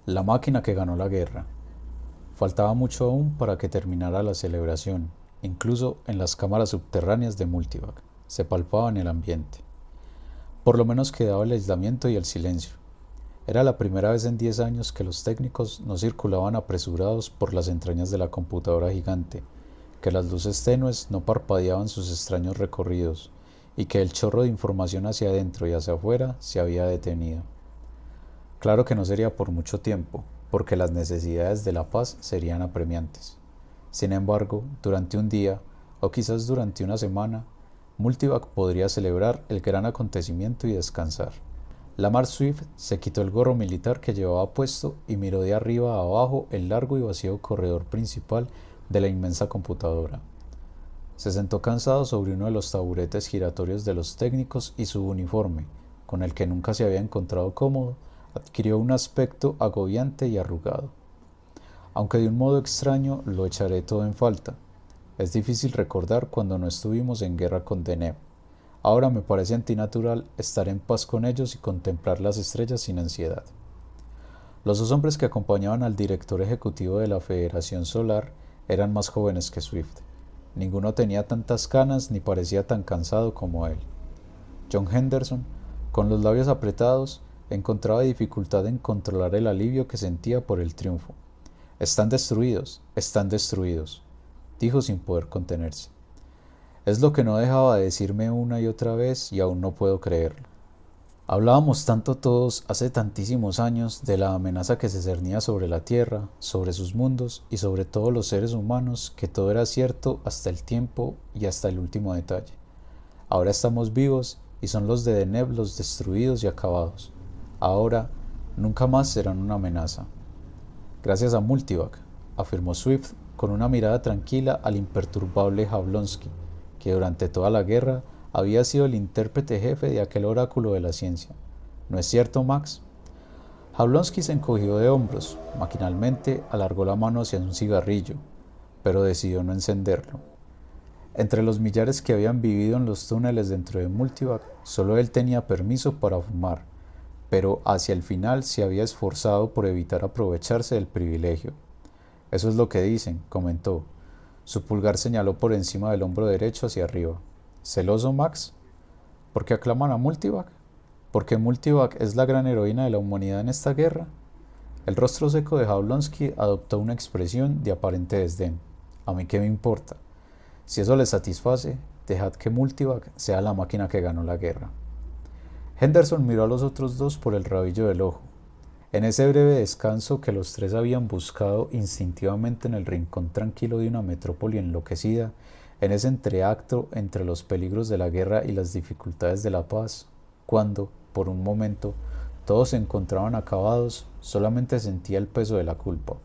La máquina que ganó la guerra. Faltaba mucho aún para que terminara la celebración. Incluso en las cámaras subterráneas de Multivac se palpaba en el ambiente. Por lo menos quedaba el aislamiento y el silencio. Era la primera vez en 10 años que los técnicos no circulaban apresurados por las entrañas de la computadora gigante, que las luces tenues no parpadeaban sus extraños recorridos, y que el chorro de información hacia adentro y hacia afuera se había detenido. Claro que no sería por mucho tiempo, porque las necesidades de la paz serían apremiantes. Sin embargo, durante un día, o quizás durante una semana, Multivac podría celebrar el gran acontecimiento y descansar. Lamar Swift se quitó el gorro militar que llevaba puesto y miró de arriba a abajo el largo y vacío corredor principal de la inmensa computadora. Se sentó cansado sobre uno de los taburetes giratorios de los técnicos y su uniforme, con el que nunca se había encontrado cómodo, adquirió un aspecto agobiante y arrugado. Aunque de un modo extraño lo echaré todo en falta. Es difícil recordar cuando no estuvimos en guerra con Deneb. Ahora me parece antinatural estar en paz con ellos y contemplar las estrellas sin ansiedad. Los dos hombres que acompañaban al director ejecutivo de la Federación Solar eran más jóvenes que Swift. Ninguno tenía tantas canas ni parecía tan cansado como él. John Henderson, con los labios apretados, encontraba dificultad en controlar el alivio que sentía por el triunfo. Están destruidos, dijo sin poder contenerse. Es lo que no dejaba de decirme una y otra vez y aún no puedo creerlo. Hablábamos tanto todos hace tantísimos años de la amenaza que se cernía sobre la Tierra, sobre sus mundos y sobre todos los seres humanos, que todo era cierto hasta el tiempo y hasta el último detalle. Ahora estamos vivos y son los de Deneb los destruidos y acabados. Ahora, nunca más serán una amenaza. Gracias a Multivac, afirmó Swift con una mirada tranquila al imperturbable Jablonski, que durante toda la guerra había sido el intérprete jefe de aquel oráculo de la ciencia. ¿No es cierto, Max? Jablonski se encogió de hombros. Maquinalmente alargó la mano hacia un cigarrillo, pero decidió no encenderlo. Entre los millares que habían vivido en los túneles dentro de Multivac, solo él tenía permiso para fumar, pero hacia el final se había esforzado por evitar aprovecharse del privilegio. Eso es lo que dicen, comentó. Su pulgar señaló por encima del hombro derecho hacia arriba. ¿Celoso, Max? ¿Por qué aclaman a Multivac? ¿Porque Multivac es la gran heroína de la humanidad en esta guerra? El rostro seco de Jablonski adoptó una expresión de aparente desdén. ¿A mí qué me importa? Si eso les satisface, dejad que Multivac sea la máquina que ganó la guerra. Henderson miró a los otros dos por el rabillo del ojo. En ese breve descanso que los tres habían buscado instintivamente en el rincón tranquilo de una metrópoli enloquecida, en ese entreacto entre los peligros de la guerra y las dificultades de la paz, cuando, por un momento, todos se encontraban acabados, solamente sentía el peso de la culpa.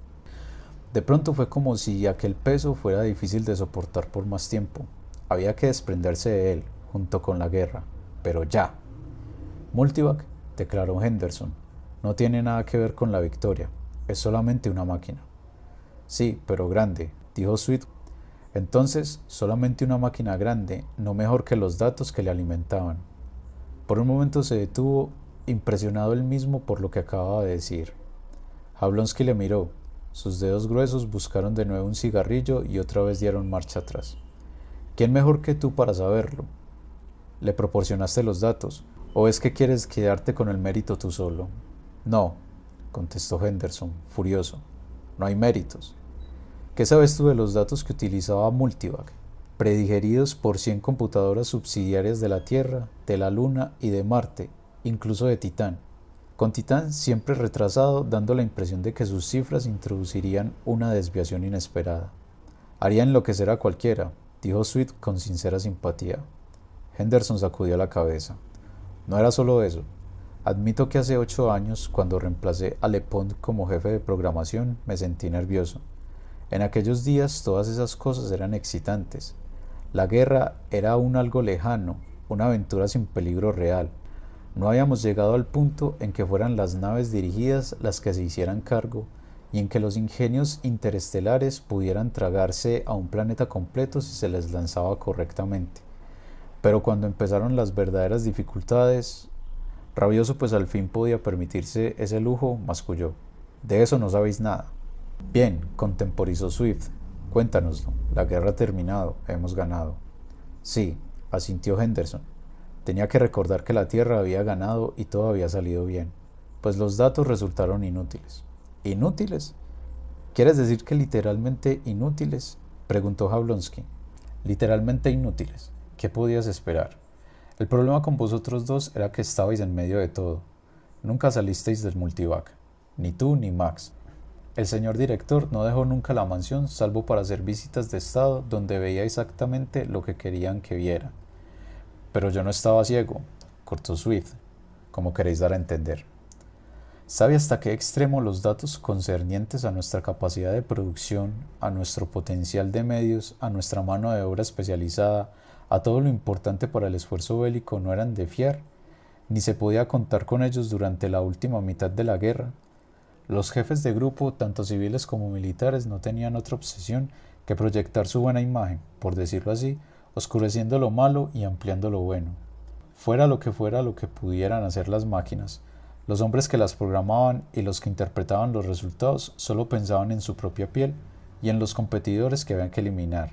De pronto fue como si aquel peso fuera difícil de soportar por más tiempo. Había que desprenderse de él, junto con la guerra, pero ya. Multivac, declaró Henderson, no tiene nada que ver con la victoria, es solamente una máquina. Sí, pero grande, dijo Sweet. Entonces, solamente una máquina grande, no mejor que los datos que le alimentaban. Por un momento se detuvo, impresionado él mismo por lo que acababa de decir. Jablonski le miró. Sus dedos gruesos buscaron de nuevo un cigarrillo y otra vez dieron marcha atrás. ¿Quién mejor que tú para saberlo? ¿Le proporcionaste los datos? ¿O es que quieres quedarte con el mérito tú solo? No, contestó Henderson, furioso. No hay méritos. ¿Qué sabes tú de los datos que utilizaba Multivac, predigeridos por 100 computadoras subsidiarias de la Tierra, de la Luna y de Marte, incluso de Titán? Con Titán siempre retrasado, dando la impresión de que sus cifras introducirían una desviación inesperada. Haría enloquecer a cualquiera, dijo Sweet con sincera simpatía. Henderson sacudió la cabeza. No era solo eso. Admito que hace 8 años, cuando reemplacé a LePont como jefe de programación, me sentí nervioso. En aquellos días todas esas cosas eran excitantes. La guerra era aún algo lejano, una aventura sin peligro real. No habíamos llegado al punto en que fueran las naves dirigidas las que se hicieran cargo y en que los ingenios interestelares pudieran tragarse a un planeta completo si se les lanzaba correctamente. Pero cuando empezaron las verdaderas dificultades, rabioso pues al fin podía permitirse ese lujo, masculló. De eso no sabéis nada. Bien, contemporizó Swift. Cuéntanoslo. La guerra ha terminado. Hemos ganado. Sí, asintió Henderson. Tenía que recordar que la Tierra había ganado y todo había salido bien. Pues los datos resultaron inútiles. ¿Inútiles? ¿Quieres decir que literalmente inútiles? Preguntó Jablonski. Literalmente inútiles. ¿Qué podías esperar? El problema con vosotros dos era que estabais en medio de todo. Nunca salisteis del multivac. Ni tú ni Max. El señor director no dejó nunca la mansión salvo para hacer visitas de estado donde veía exactamente lo que querían que viera. Pero yo no estaba ciego, cortó Swift, como queréis dar a entender. ¿Sabe hasta qué extremo los datos concernientes a nuestra capacidad de producción, a nuestro potencial de medios, a nuestra mano de obra especializada, a todo lo importante para el esfuerzo bélico no eran de fiar, ni se podía contar con ellos durante la última mitad de la guerra? Los jefes de grupo, tanto civiles como militares, no tenían otra obsesión que proyectar su buena imagen, por decirlo así, oscureciendo lo malo y ampliando lo bueno. Fuera lo que pudieran hacer las máquinas, los hombres que las programaban y los que interpretaban los resultados solo pensaban en su propia piel y en los competidores que habían que eliminar.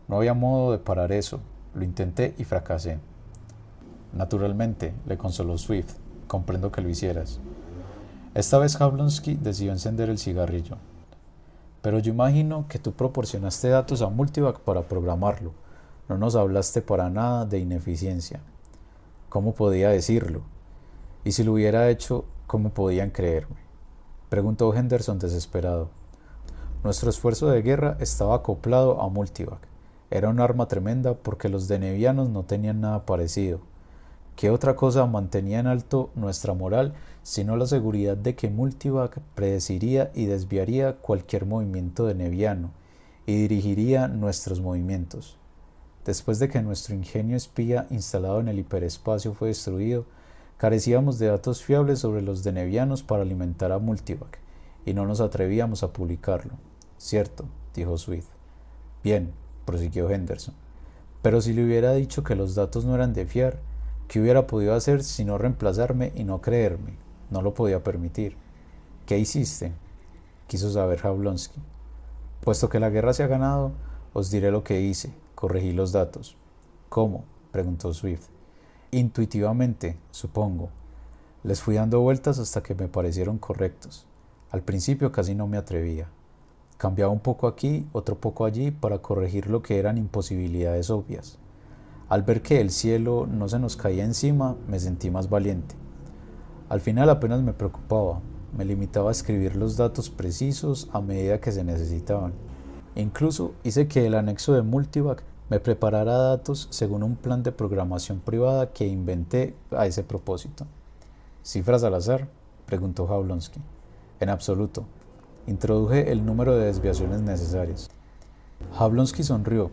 No había modo de parar eso. Lo intenté y fracasé. Naturalmente, le consoló Swift. Comprendo que lo hicieras. Esta vez Jablonski decidió encender el cigarrillo. Pero yo imagino que tú proporcionaste datos a Multivac para programarlo. No nos hablaste para nada de ineficiencia. ¿Cómo podía decirlo? Y si lo hubiera hecho, ¿cómo podían creerme? Preguntó Henderson desesperado. Nuestro esfuerzo de guerra estaba acoplado a Multivac. Era un arma tremenda porque los denevianos no tenían nada parecido. ¿Qué otra cosa mantenía en alto nuestra moral sino la seguridad de que Multivac predeciría y desviaría cualquier movimiento deneviano y dirigiría nuestros movimientos? Después de que nuestro ingenio espía instalado en el hiperespacio fue destruido, carecíamos de datos fiables sobre los denevianos para alimentar a Multivac, y no nos atrevíamos a publicarlo. Cierto, dijo Swift. Bien, prosiguió Henderson. Pero si le hubiera dicho que los datos no eran de fiar, ¿qué hubiera podido hacer sino reemplazarme y no creerme? No lo podía permitir. ¿Qué hiciste? Quiso saber Jablonski. Puesto que la guerra se ha ganado, os diré lo que hice. Corregí los datos. ¿Cómo? Preguntó Swift. Intuitivamente, supongo. Les fui dando vueltas hasta que me parecieron correctos. Al principio casi no me atrevía. Cambiaba un poco aquí, otro poco allí para corregir lo que eran imposibilidades obvias. Al ver que el cielo no se nos caía encima, me sentí más valiente. Al final apenas me preocupaba, me limitaba a escribir los datos precisos a medida que se necesitaban. Incluso hice que el anexo de Multivac me preparara datos según un plan de programación privada que inventé a ese propósito. ¿Cifras al azar?, preguntó Jablonski. En absoluto. Introduje el número de desviaciones necesarias. Jablonski sonrió.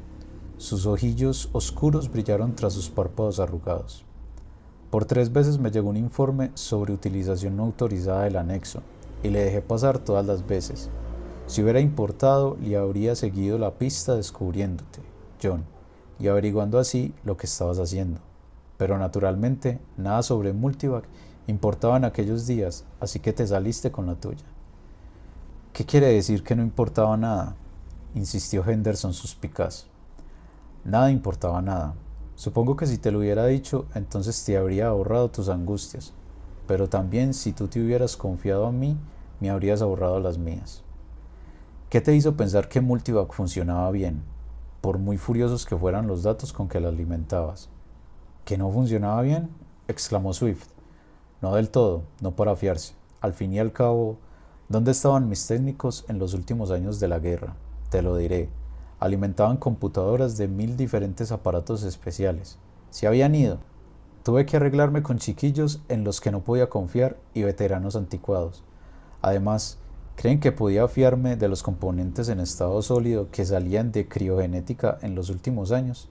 Sus ojillos oscuros brillaron tras sus párpados arrugados. Por 3 veces me llegó un informe sobre utilización no autorizada del anexo, y le dejé pasar todas las veces. Si hubiera importado, le habría seguido la pista descubriéndote, John, y averiguando así lo que estabas haciendo. Pero naturalmente, nada sobre Multivac importaba en aquellos días, así que te saliste con la tuya. ¿Qué quiere decir que no importaba nada?, insistió Henderson suspicaz. Nada importaba nada. Supongo que si te lo hubiera dicho, entonces te habría ahorrado tus angustias, pero también si tú te hubieras confiado en mí, me habrías ahorrado las mías. ¿Qué te hizo pensar que Multivac funcionaba bien, por muy furiosos que fueran los datos con que la alimentabas? ¿Que no funcionaba bien?, exclamó Swift. No del todo, no para fiarse. Al fin y al cabo, ¿dónde estaban mis técnicos en los últimos años de la guerra? Te lo diré. Alimentaban computadoras de 1000 diferentes aparatos especiales. Se habían ido. Tuve que arreglarme con chiquillos en los que no podía confiar y veteranos anticuados. Además, ¿creen que podía fiarme de los componentes en estado sólido que salían de criogenética en los últimos años?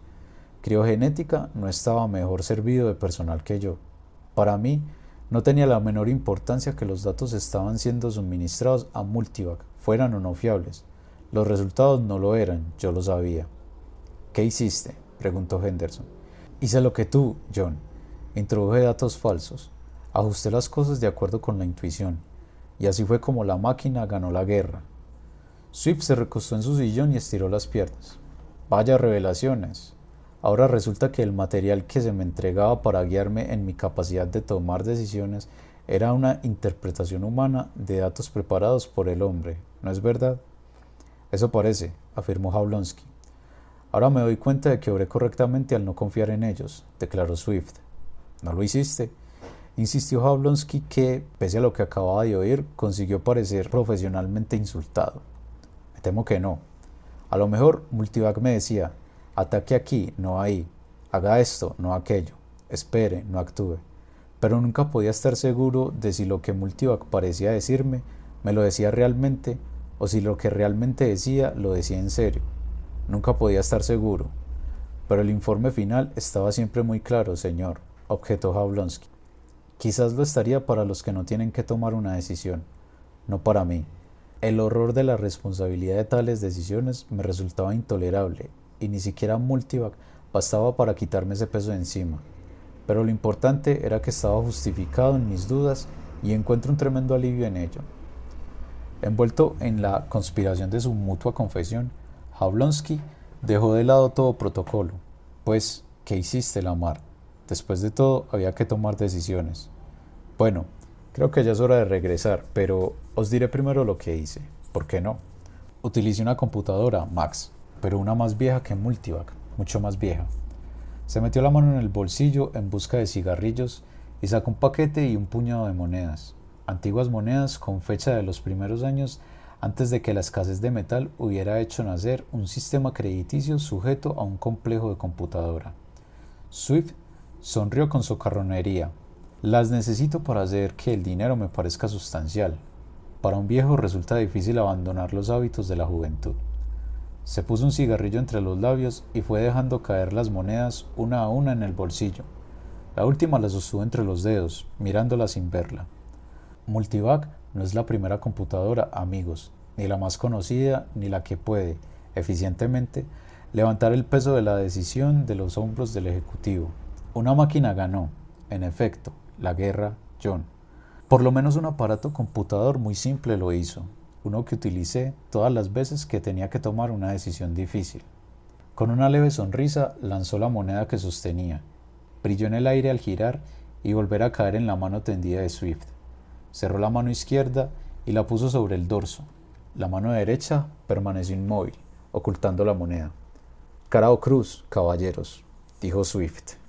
Criogenética no estaba mejor servido de personal que yo. Para mí, no tenía la menor importancia que los datos estaban siendo suministrados a Multivac, fueran o no fiables. Los resultados no lo eran, yo lo sabía. ¿Qué hiciste?, preguntó Henderson. Hice lo que tú, John. Introduje datos falsos. Ajusté las cosas de acuerdo con la intuición. y así fue como la máquina ganó la guerra. Swift se recostó en su sillón y estiró las piernas. Vaya revelaciones. Ahora resulta que el material que se me entregaba para guiarme en mi capacidad de tomar decisiones era una interpretación humana de datos preparados por el hombre, ¿no es verdad? Eso parece, afirmó Jablonski. Ahora me doy cuenta de que obré correctamente al no confiar en ellos, declaró Swift. ¿No lo hiciste? Insistió Jablonski, que, pese a lo que acababa de oír, consiguió parecer profesionalmente insultado. Me temo que no. A lo mejor Multivac me decía, ataque aquí, no ahí, haga esto, no aquello, espere, no actúe. Pero nunca podía estar seguro de si lo que Multivac parecía decirme me lo decía realmente o si lo que realmente decía lo decía en serio. Nunca podía estar seguro. Pero el informe final estaba siempre muy claro, señor, objetó Jablonski. Quizás lo estaría para los que no tienen que tomar una decisión, no para mí. El horror de la responsabilidad de tales decisiones me resultaba intolerable, y ni siquiera Multivac bastaba para quitarme ese peso de encima. Pero lo importante era que estaba justificado en mis dudas y encuentro un tremendo alivio en ello. Envuelto en la conspiración de su mutua confesión, Jablonski dejó de lado todo protocolo, pues, ¿qué hiciste, Lamar? Después de todo, había que tomar decisiones. Bueno, creo que ya es hora de regresar, pero os diré primero lo que hice. ¿Por qué no? Utilicé una computadora, Max, pero una más vieja que Multivac, mucho más vieja. Se metió la mano en el bolsillo en busca de cigarrillos y sacó un paquete y un puñado de monedas, antiguas monedas con fecha de los primeros años antes de que la escasez de metal hubiera hecho nacer un sistema crediticio sujeto a un complejo de computadora. Swift sonrió con socarronería. Las necesito para hacer que el dinero me parezca sustancial. Para un viejo resulta difícil abandonar los hábitos de la juventud. Se puso un cigarrillo entre los labios y fue dejando caer las monedas una a una en el bolsillo. La última la sostuvo entre los dedos, mirándola sin verla. Multivac no es la primera computadora, amigos, ni la más conocida, ni la que puede, eficientemente, levantar el peso de la decisión de los hombros del ejecutivo. Una máquina ganó, en efecto, la guerra, John. Por lo menos un aparato computador muy simple lo hizo, uno que utilicé todas las veces que tenía que tomar una decisión difícil. Con una leve sonrisa lanzó la moneda que sostenía, brilló en el aire al girar y volver a caer en la mano tendida de Swift. Cerró la mano izquierda y la puso sobre el dorso. La mano derecha permaneció inmóvil, ocultando la moneda. Cara o cruz, caballeros, dijo Swift.